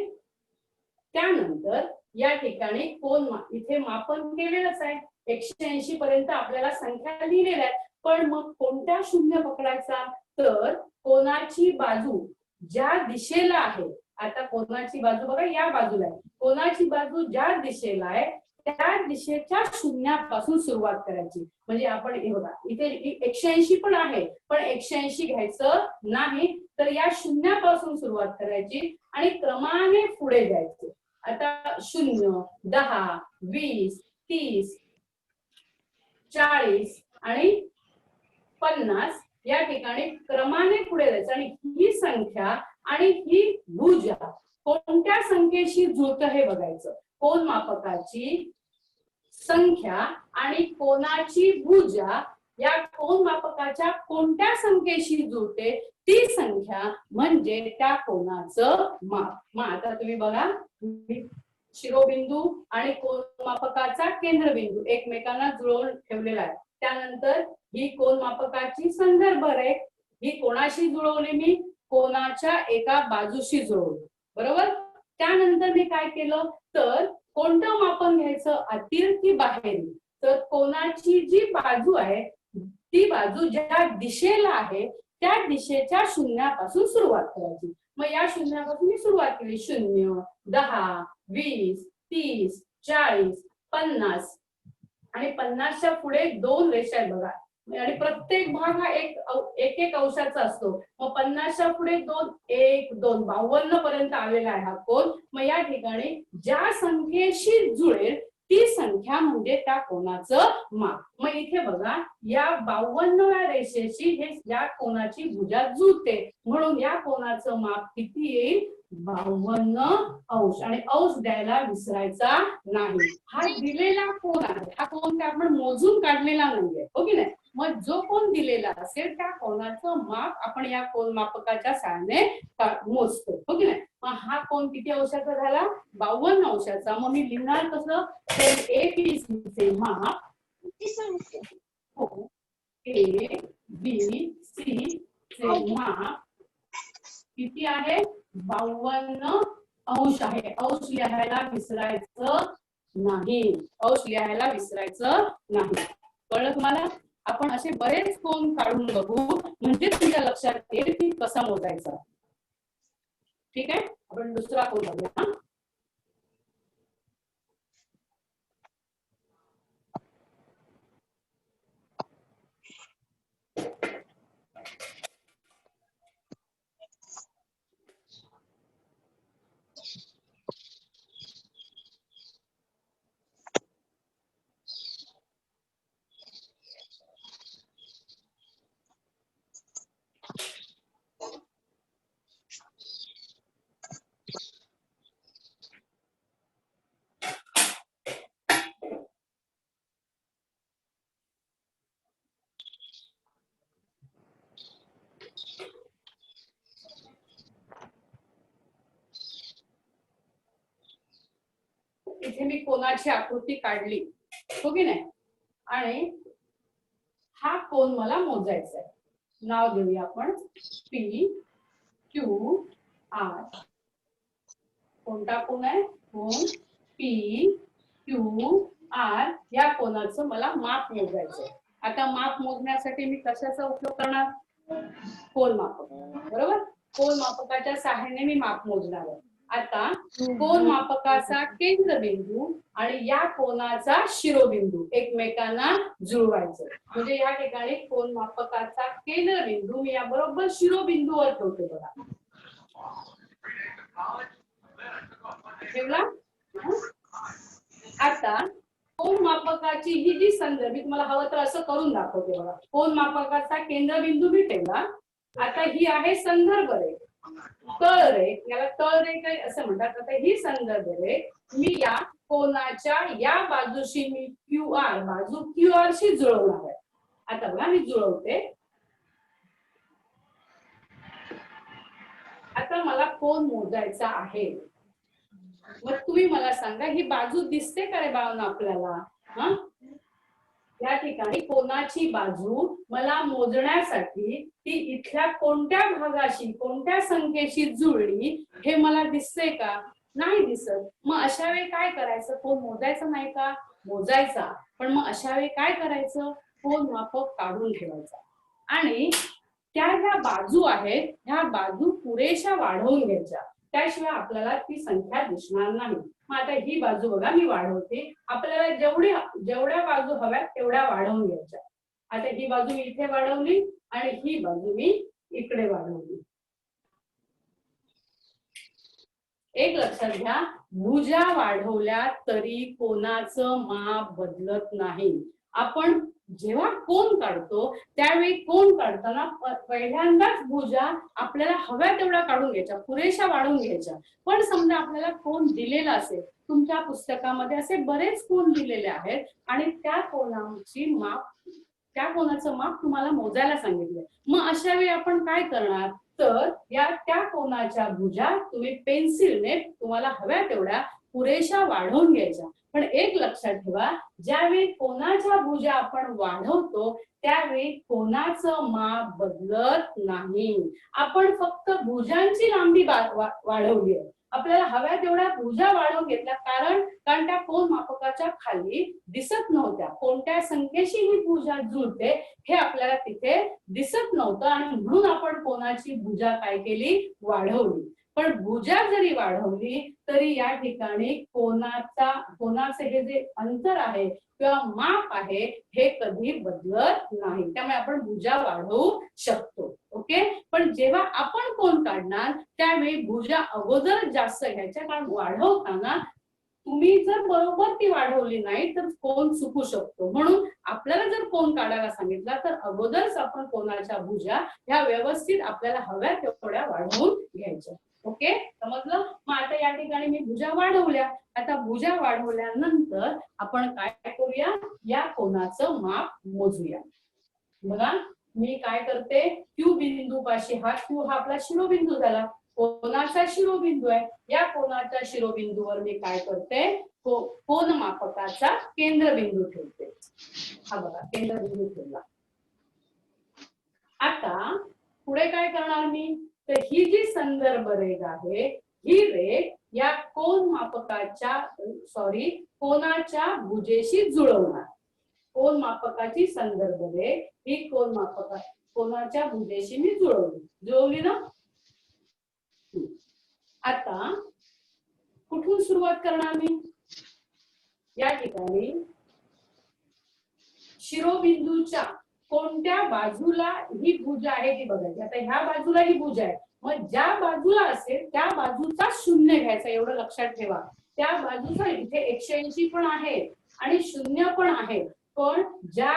त्यानंतर या ठिकाणी कोन इथे मापन केलेलंच आहे. 180 पर्यंत आपल्याला संख्या लिहिलेल्या आहेत. पण मग कोणत्या शून्य पकडायचा? तर कोनाची बाजू ज्या दिशेला आहे, आता कोनाची बाजू बघा या बाजूला आहे, कोनाची बाजू ज्या दिशेला आहे त्या दिशेच्या शून्यापासून सुरुवात करायची. म्हणजे आपण हे बघा, इथे 180 पण आहे, पण 180 घ्यायचं नाही, तर या शून्यापासून सुरुवात करायची आणि क्रमाने पुढे जायचे. आता 0, 10, 20, 30, 40 आणि 50 या ठिकाणी क्रमाने पुढे जायचं. आणि ही संख्या आणि ही भुजा कोणत्या संख्येशी जुळतं हे बघायचं. कोन मापकाची संख्या आणि कोनाची भुजा या कोन मापकाच्या कोणत्या संख्येशी जुळते ती संख्या म्हणजे त्या कोनाचं माप. मग आता तुम्ही बघा, शिरोबिंदू आणि कोन मापकाचा केंद्रबिंदू एकमेकांना जुळवून ठेवलेला आहे. त्यानंतर ही कोन मापकाची संदर्भ रेख, ही कोणाशी जुळवली? मी कोनाच्या एका बाजूशी जुळवली, बरोबर? त्यानंतर मी काय केलं तर कोणतं मापन घ्यायचं, आतील की बाहेरील. तर कोणाची जी बाजू आहे ती बाजू ज्या दिशेला आहे त्या दिशेच्या शून्यापासून सुरुवात करायची. मग या शून्यापासून मी सुरुवात केली. 0, 10, 20, 30, 40, 50 आणि 50च्या पुढे 2 रेषा आहेत बघा. आणि प्रत्येक भाग हा एक अंशाचा असतो. मग 50च्या पुढे 2, 1, 2, 52 पर्यंत आलेला आहे हा कोन. मग या ठिकाणी ज्या संख्येशी जुळेल ती संख्या म्हणजे त्या कोनाचं माप. मग इथे बघा या 52व्या रेषेशी हे या कोनाची भुजा जुळते, म्हणून या कोनाचं माप किती येईल, 52 अंश. आणि अंश द्यायला विसरायचा नाही. हा दिलेला कोन आहे, हा कोन काय आपण मोजून काढलेला नाहीये, हो की नाही. मग जो कोन दिलेला असेल त्या कोनाचं माप आपण या कोन मापकाच्या सहाय्याने मोजतो, हो की नाही. मग हा कोन किती अंशाचा झाला, 52 अंशाचा. मग मी लिहिणार कसं, ABC चे माप, ABC चे माप किती आहे, 52 अंश आहे. अंश लिहायला विसरायचं नाही, अंश लिहायला विसरायचं नाही. कळलं तुम्हाला. आपण असे बरेच कोन काढून बघू म्हणजे तुमच्या लक्षात येईल की कसा मोजायचा. ठीक आहे, आपण दुसरा कोन बघूया. इथे मी कोनाची आकृती काढली, हो की नाही. आणि हा कोन मला मोजायचा आहे. नाव देऊया आपण PQR. कोणता कोन आहे, कोन PQR. या कोनाचं मला माप मोजायचंय. आता माप मोजण्यासाठी मी कशाचा उपयोग करणार, कोन मापक, बरोबर. कोन मापकाच्या सहाय्याने मी माप मोजणार आहे. आता कोन मापकाचा केंद्रबिंदू आणि या कोनाचा शिरोबिंदू एकमेकांना जुळवायचं. म्हणजे या ठिकाणी कोन मापकाचा केंद्रबिंदू मी या बरोबर शिरोबिंदूवर ठेवते बघा. ठेवला. आता कोन मापकाची ही जी संदर्भ, मी तुम्हाला हवं तर असं करून दाखवते बघा. कोन मापकाचा केंद्रबिंदू मी ठेवला. आता ही आहे संदर्भ रेख, तळरेख, याला तळरेख असं म्हणतात. आता ही संदर्भ रेख मी या कोनाच्या या बाजूशी मी QR बाजू QR शी जुळवणार आहे. आता बघा मी जुळवते. आता मला कोन मोजायचा आहे. मग तुम्ही मला सांगा ही बाजू दिसते का रे बाळांनो आपल्याला. हा, या ठिकाणी कोनाची बाजू मला मोजण्यासाठी ती इथल्या कोणत्या भागाशी कोणत्या संख्येशी जुळली हे मला दिसते का, नाही दिसत. मग अशा वेळी काय करायचं, कोन मोजायचं नाही का, मोजायचा. पण मग अशा वेळी काय करायचं, कोन मापक काढून ठेवायचा आणि त्या ज्या बाजू आहेत ह्या बाजू पुरेशा वाढवून घ्यायच्या, त्याशिवाय आपल्याला ती संख्या दिसणार नाही. मग आता ही बाजू बघा मी वाढवते. आपल्याला जेवढ्या बाजू हव्यात तेवढ्या वाढवून घ्यायच्या. आता ही बाजू मी इथे वाढवली आणि ही बाजू मी इकडे वाढवली. एक लक्षात घ्या, भुजा वाढवल्या तरी कोनाचं माप बदलत नाही. आपण जेव्हा कोन काढतो त्यावेळी कोन काढताना पहिल्यांदाच भुजा आपल्याला हव्या तेवढ्या काढून घ्यायच्या, पुरेशा वाढवून घ्यायच्या. पण समजा आपल्याला कोन दिलेला असेल, तुमच्या पुस्तकामध्ये असे बरेच कोन दिलेले आहेत आणि त्या कोनाचं माप तुम्हाला मोजायला सांगितलंय. मग अशा वेळी आपण काय करणार, तर त्या कोनाच्या भुजा तुम्ही पेन्सिलने तुम्हाला हव्या तेवढ्या पुरेशा वाढवून घ्यायच्या. पण एक लक्षात ठेवा, ज्यावेळी कोनाच्या भुजा आपण वाढवतो त्यावेळी कोनाचं माप बदलत नाही. आपण फक्त भुजांची लांबी वाढवली आहे, आपल्याला हव्या तेवढ्या भुजा वाढवून घेतल्या, कारण त्या कोन मापकाच्या खाली दिसत नव्हत्या. कोणत्या संख्येशी ही भुजा जुळते हे आपल्याला तिथे दिसत नव्हतं आणि म्हणून आपण कोनाची भुजा काय केली, वाढवली. पण भुजा जरी वाढवली तरी या ठिकाणी कोनाचे हे जे अंतर आहे किंवा माप आहे हे कधी बदलत नाही. त्यामुळे आपण भुजा वाढवू शकतो. ओके. पण जेव्हा आपण कोन काढणार त्यावेळी भुजा अगोदर जास्त घ्यायच्या, कारण वाढवताना तुम्ही जर बरोबर ती वाढवली नाही तर कोन चुकू शकतो. म्हणून आपल्याला जर कोन काढायला सांगितला तर अगोदरच आपण कोनाच्या भुजा ह्या व्यवस्थित आपल्याला हव्या तेवढ्या वाढवून घ्यायच्या. ओके, समजलं? मग आता या ठिकाणी मी भुजा वाढवल्या. आता भुजा वाढवल्यानंतर आपण काय करूया, या कोनाचं माप मोजूया. बघा मी काय करते, क्यू बिंदू पाशी, हा क्यू हा आपला शिरोबिंदू झाला, कोनाचा शिरोबिंदू आहे. या कोनाच्या शिरोबिंदूवर मी काय करते, कोन मापकाचा केंद्रबिंदू ठेवते. हा बघा केंद्रबिंदू ठेवला. आता पुढे काय करणार मी, तर ही जी संदर्भ रेघ आहे ही रेघ या कोनाच्या भुजेशी जुळवणार. कोन मापकाची संदर्भ रेघ ही कोनाच्या भुजेशी मी जुळवली ना. आता कुठून सुरुवात करणार मी, या ठिकाणी शिरोबिंदूच्या कोणत्या बाजूला ही भुजा आहे ती बघायची. आता ह्या बाजूला ही भुजा आहे, मग ज्या बाजूला असेल त्या बाजूचा शून्य घ्यायचा, एवढं लक्षात ठेवा. त्या बाजूचा इथे 180 पण आहे आणि शून्य पण आहे, पण ज्या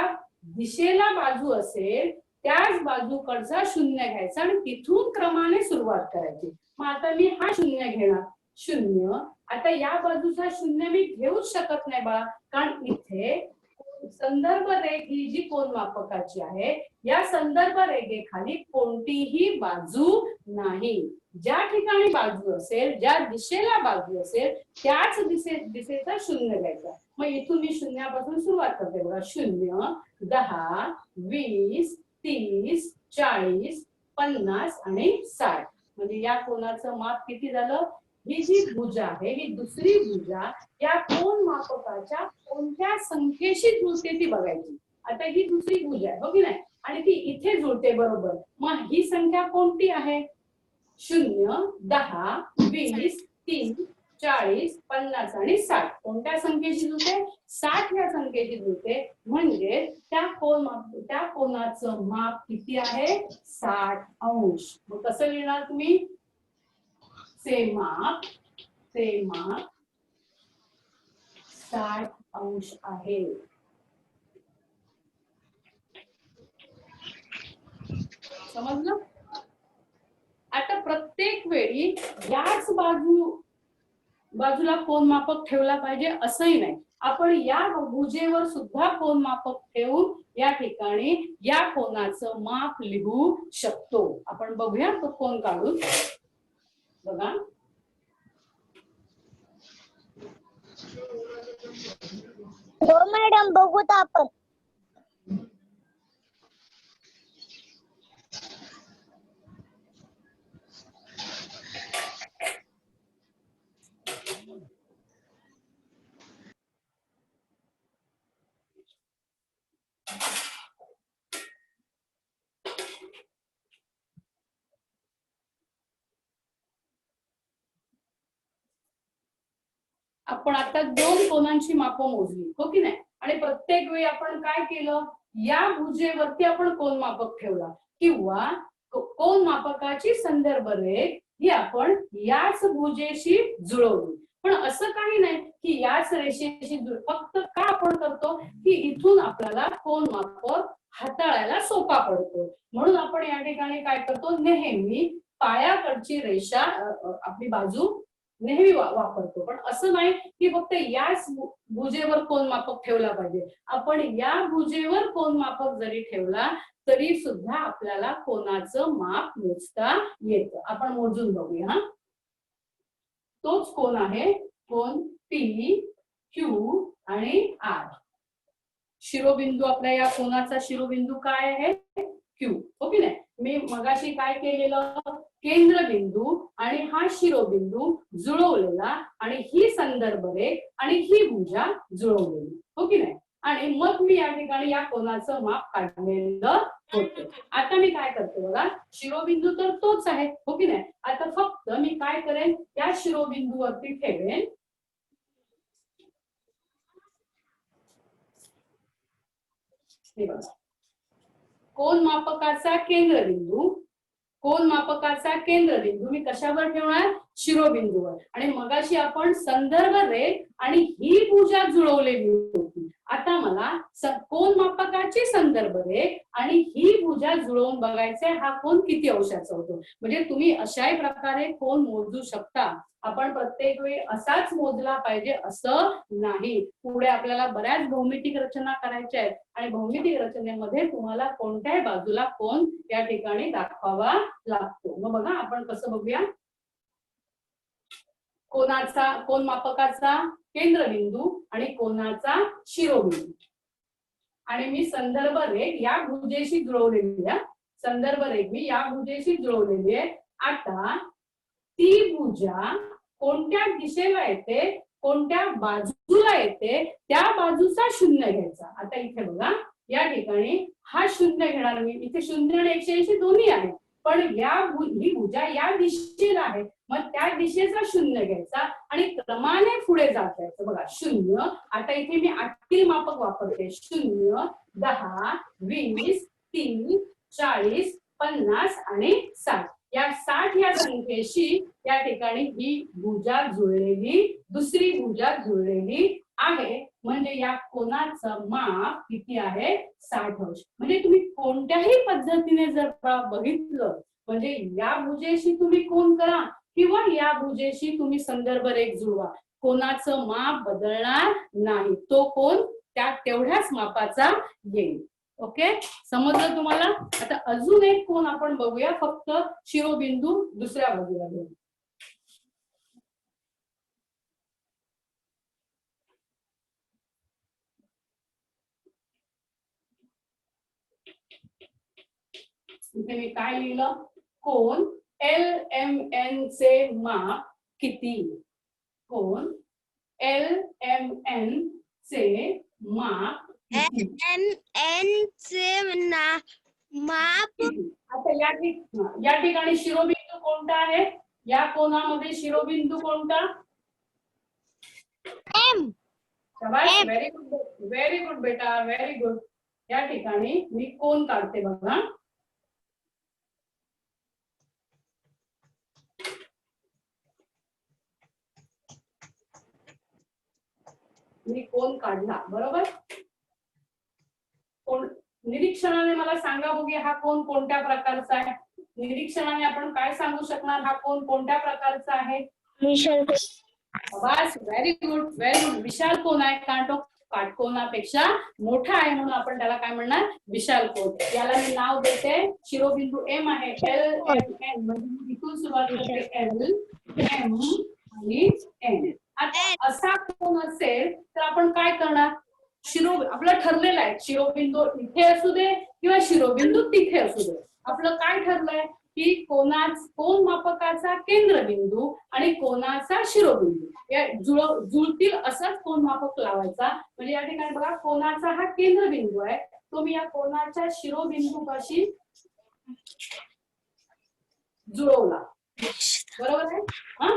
दिशेला बाजू असेल त्याच बाजूकडचा शून्य घ्यायचा आणि तिथून क्रमाने सुरुवात करायची. मग आता मी हा शून्य घेणार, शून्य. आता या बाजूचा शून्य मी घेऊच शकत नाही बाळा, कारण इथे संदर्भ रेघ ही जी कोन मापकाची आहे या संदर्भ रेघेखाली कोणतीही बाजू नाही. ज्या ठिकाणी बाजू असेल, ज्या दिशेला बाजू असेल त्याच दिशेचा शून्य घ्यायचा. मग इथून मी शून्यापासून सुरुवात करते बघा. 0, 10, 20, 30, 40, 50 आणि 60. म्हणजे या कोनाचं माप किती झालं. ही जी भुजा आहे ही दुसरी भुजा या कोन मापकाच्या कोणत्या संख्येशी जुळते ती बघायची. आता ही दुसरी भुजा आहे हो की नाही, आणि ती इथे जुळते बरोबर. मग ही संख्या कोणती आहे, 0, 10, 20, 30, 40, 50 आणि 60. कोणत्या संख्येशी जुळते, 60 या संख्येशी जुळते. म्हणजे त्या कोनाचं माप किती आहे, 60 अंश. मग कसं लिहिणार तुम्ही, से माप 60 अंश आहे. समजलं? आता प्रत्येक वेळी याच बाजूला कोन मापक ठेवला पाहिजे असंही नाही. आपण या भुजेवर सुद्धा कोन मापक ठेवून या ठिकाणी या कोनाचं माप लिहू शकतो. आपण बघूया तो कोन काढून. बघा हो मॅडम, बघूत आपण. आपण आता 2 कोनांची मापं मोजली हो की नाही, आणि प्रत्येक वेळी आपण काय केलं, या भुजेवरती आपण कोन मापक ठेवला किंवा कोन मापकाची संदर्भ रेघ ही आपण याच भुजेशी जुळवली. पण असं काही नाही की याच रेषेशी फक्त का आपण करतो की इथून आपल्याला कोन मापक हाताळायला सोपा पडतो. म्हणून आपण या ठिकाणी काय करतो, नेहमी पायाकडची रेषा आपली बाजू नेहमी वापरतो. पण असं नाही की फक्त याच भुजेवर कोन मापक ठेवला पाहिजे. आपण या भुजेवर कोन मापक जरी ठेवला तरी सुद्धा आपल्याला कोनाचं माप मोजता येतं. आपण मोजून बघूया. तोच कोन आहे, कोन पी, क्यू आणि आर. शिरोबिंदू आपल्या या कोनाचा शिरोबिंदू काय आहे, क्यू. हो की नाही. मी मगाशी काय केलेलं, केंद्रबिंदू आणि हा शिरोबिंदू जुळवलेला आणि ही संदर्भ रेख आणि ही भुजा जुळवलेली. हो की नाही. आणि मग मी या ठिकाणी या कोणाचं माप काढलेलं होतं. आता मी काय करते बघा, शिरोबिंदू तर तोच आहे. हो की नाही. आता फक्त मी काय करेन, या शिरोबिंदूवरती ठेवेन हे बघा, कोन मापकाचा केंद्रबिंदू, कोन मापकाचा केंद्रबिंदू मी कशावर ठेवणार, शिरोबिंदूवर. आणि मगाशी आपण संदर्भ रेख आणि ही भुजा जुळवलेली होती. आता मला कोन मापकाची संदर्भ रेख आणि ही भुजा जुळवून बघायचे, हा कोन किती अंशाचा होतो. म्हणजे तुम्ही अशाही प्रकारे कोन मोजू शकता. आपण प्रत्येक वेळी असाच मोजला पाहिजे असं नाही. पुढे आपल्याला बऱ्याच भौमितिक रचना करायच्या आहेत आणि भौमितिक रचनेमध्ये तुम्हाला कोणत्याही बाजूला कोन या ठिकाणी दाखवावा लागतो. मग बघा आपण कसं बघूया. कोनाचा, कोन मापकाचा केंद्रबिंदू आणि कोनाचा शिरोबिंदू आणि मी संदर्भ रेख या भुजेशी जुळवलेली आहे. संदर्भ रेख मी या भुजेशी जुळवलेली आहे. आता ती भुजा कोणत्या दिशेला येते, कोणत्या बाजूला येते, त्या बाजूचा शून्य घ्यायचा. आता इथे बघा, या ठिकाणी हा शून्य घेणार मी. इथे 0 आणि 180 दोन्ही आहे, पण ही भुजा या दिशेला आहे, मग त्या दिशेचा शून्य घ्यायचा आणि क्रमाने पुढे जात जायचं. बघा 0. आता इथे मी आतील मापक वापरते. 0, 10, 20, 30, 40, 50 आणि 60. या 60 या संख्येशी या ठिकाणी ही भुजा जुळलेली, दुसरी भुजा जुळलेली आहे. म्हणजे या कोनाचं माप किती आहे, 60 अंश. म्हणजे तुम्ही कोणत्याही पद्धतीने जर बघितलं, म्हणजे या भुजेशी तुम्ही कोन करा किंवा या भुजेशी तुम्ही संदर्भ रेख जुळवा, कोनाचं माप बदलणार नाही. तो कोन त्या तेवढ्याच मापाचा येईल. ओके, समजलं तुम्हाला. आता अजून एक कोन आपण बघूया, फक्त शिरोबिंदू दुसऱ्या बाजूला घेऊ. इथे मी काय लिहिलं, कोन LMN चे माप किती. कोन LMN चे माप किती. LMN चे माप. आता या ठिकाणी शिरोबिंदू कोणता आहे, या कोनामध्ये शिरोबिंदू कोणता, M. Very good, very good बेटा, व्हेरी गुड. या ठिकाणी मी कोन काढते बघा. मी कोन काढला बरोबर. निरीक्षणाने मला सांगा बघूया, हा कोन कोणत्या प्रकारचा आहे. निरीक्षणाने आपण काय सांगू शकणार, हा कोन कोणत्या प्रकारचा आहे. विशाल. बस, व्हेरी गुड, व्हेरी गुड. विशाल कोन आहे, कारण तो काटकोनापेक्षा मोठा आहे, म्हणून आपण त्याला काय म्हणणार, विशाल कोन. याला मी नाव देते, शिरोबिंदू M आहे, LMN. म्हणजे इथून सुरुवात होते L, M आणि N. आता असा कोन असेल तर आपण काय करणार, आपलं ठरलेलं आहे, शिरोबिंदू इथे असू दे किंवा शिरोबिंदू तिथे असू दे. आपलं काय ठरलंय की कोन मापकाचा केंद्रबिंदू आणि कोनाचा शिरोबिंदू या जुळतील असंच कोन मापक लावायचा. म्हणजे या ठिकाणी बघा, कोनाचा हा केंद्रबिंदू आहे, तो मी या कोनाच्या शिरोबिंदू पाशी जुळवला, बरोबर आहे. हा,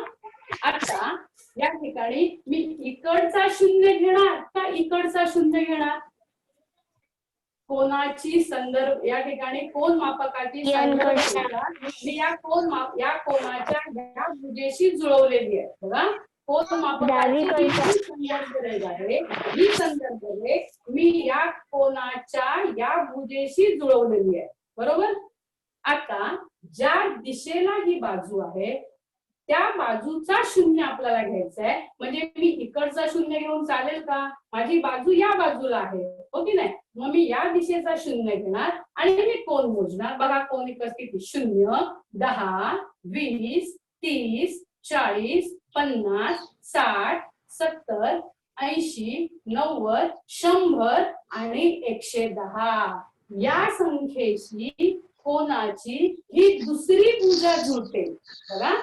आता या ठिकाणी मी इकडचा शून्य घेणार का इकडचा शून्य घेणार, कोनाची संदर्भ, या ठिकाणी कोन मापकाची संदर्भ मी या कोनाच्या या भुजेशी जुळवलेली आहे. बघा, कोन मापकाची संदर्भ रेख आहे, ही संदर्भ रेख मी या कोनाच्या या भुजेशी जुळवलेली आहे, बरोबर. आता ज्या दिशेला ही बाजू आहे त्या बाजूचा शून्य आपल्याला घ्यायचा आहे. म्हणजे मी इकडचा शून्य घेऊन चालेल का, माझी बाजू या बाजूला आहे, हो की नाही. मग मी या दिशेचा शून्य घेणार आणि मी कोन मोजणार. बघा कोन किती, 0, 10, 20, 30, 40, 50, 60, 70, 80, 90, 100 आणि 110. या संख्येशी कोणाची ही दुसरी भुजा जुळते. बघा,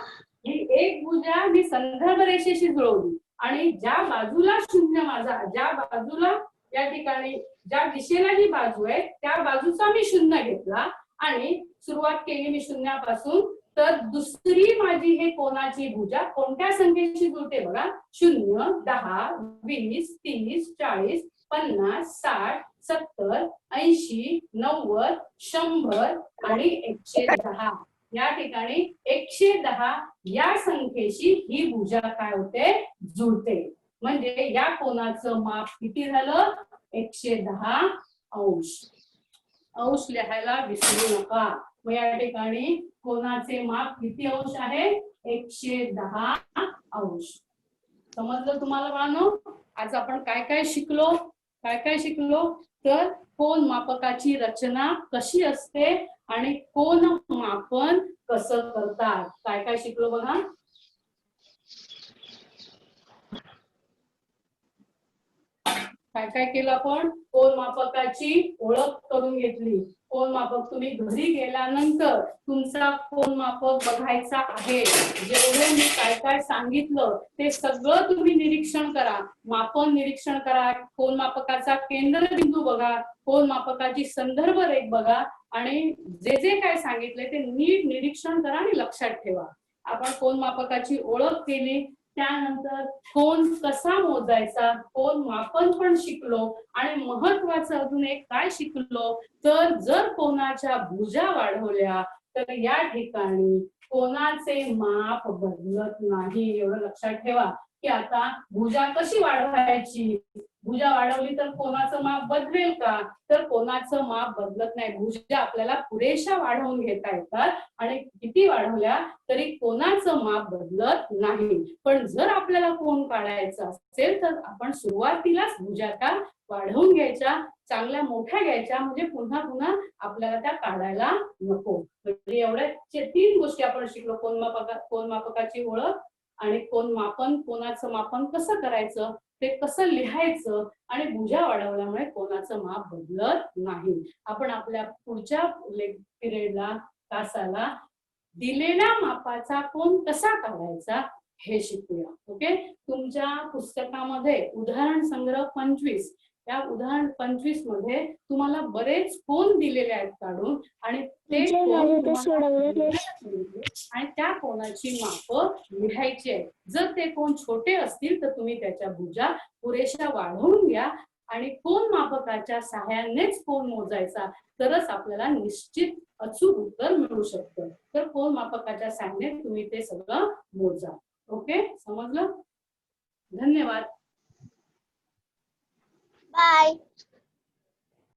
ही एक भुजा मी संदर्भ रेषेशी जुळवली आणि ज्या बाजूला शून्य माझा, ज्या बाजूला या ठिकाणी ज्या दिशेला ही बाजू आहे त्या बाजूचा मी शून्य घेतला आणि सुरुवात केली मी शून्यापासून. तर दुसरी माझी हे कोणाची भुजा कोणत्या संख्येशी जुळते बघा, 0, 10, 20, 30, 40, 50, 60, 70, 80, 90, 100 आणि 110. या ठिकाणी 110 या संख्येशी ही भुजा काय होते, जुळते. म्हणजे या कोणाचं माप किती झालं, 110 अंश. अंश लिहायला विसरू नका. मग या ठिकाणी कोणाचे माप किती अंश आहे, 110 अंश. समजलं तुम्हाला बाळांनो? आज आपण काय काय शिकलो तर कोन मापकाची रचना कशी असते आणि कोन मापन कसं करतात, काय काय शिकलो बघा. काय काय केलं आपण, कोन मापकाची ओळख करून घेतली. कोन मापक तुम्ही घरी गेल्यानंतर तुमचा कोन मापक बघायचा आहे. जेवढे मी काय काय सांगितलं ते सगळं तुम्ही निरीक्षण करा, मापन निरीक्षण करा, कोन मापकाचा केंद्रबिंदू बघा, कोन मापकाची संदर्भ रेख बघा आणि जे जे काय सांगितले ते नीट निरीक्षण करा आणि लक्षात ठेवा. आपण कोन मापकाची ओळख केली, त्यानंतर कोन कसा मोजायचा, कोन मापन पण शिकलो आणि महत्वाचं अजून एक काय शिकलो तर जर कोणाच्या भुजा वाढवल्या तर या ठिकाणी कोणाचे माप बदलत नाही. एवढं लक्षात ठेवा की आता भुजा कशी वाढवायची, भुजा वाढवली तर कोणाचं माप बदलेल का, तर कोणाचं माप बदलत नाही. भुजा आपल्याला पुरेशा वाढवून घेता येतात आणि किती वाढवल्या तरी कोणाचं माप बदलत नाही. पण जर आपल्याला कोन काढायचं असेल तर आपण सुरुवातीलाच भुजा त्या वाढवून घ्यायच्या, चांगल्या मोठ्या घ्यायच्या, म्हणजे पुन्हा पुन्हा आपल्याला त्या काढायला नको. म्हणजे एवढ्या 3 गोष्टी आपण शिकलो, कोन मापकाची ओळख आणि कोन मापन, कोणाचं मापन कसं करायचं, ते कसं लिहायचं आणि भुजा वाढवल्यामुळे कोणाचं माप बदलत नाही. आपण आपल्या पुढच्या पिरियडला, तासाला दिलेल्या मापाचा कोन कसा काढायचा हे शिकूया. ओके, तुमच्या पुस्तकामध्ये उदाहरण संग्रह 25, या उदाहरण 25 मध्ये तुम्हाला बरेच कोन दिलेले आहेत काढून आणि ते आणि त्या कोणाची माप लिहायची आहे. जर ते कोन छोटे असतील तर तुम्ही त्याच्या भुजा पुरेशा वाढवून घ्या आणि कोन मापकाच्या सहाय्यानेच कोन मोजायचा, तरच आपल्याला निश्चित अचूक उत्तर मिळू शकतं. तर कोन मापकाच्या सहाय्याने तुम्ही ते सगळं मोजा. ओके, समजलं? धन्यवाद. बाय.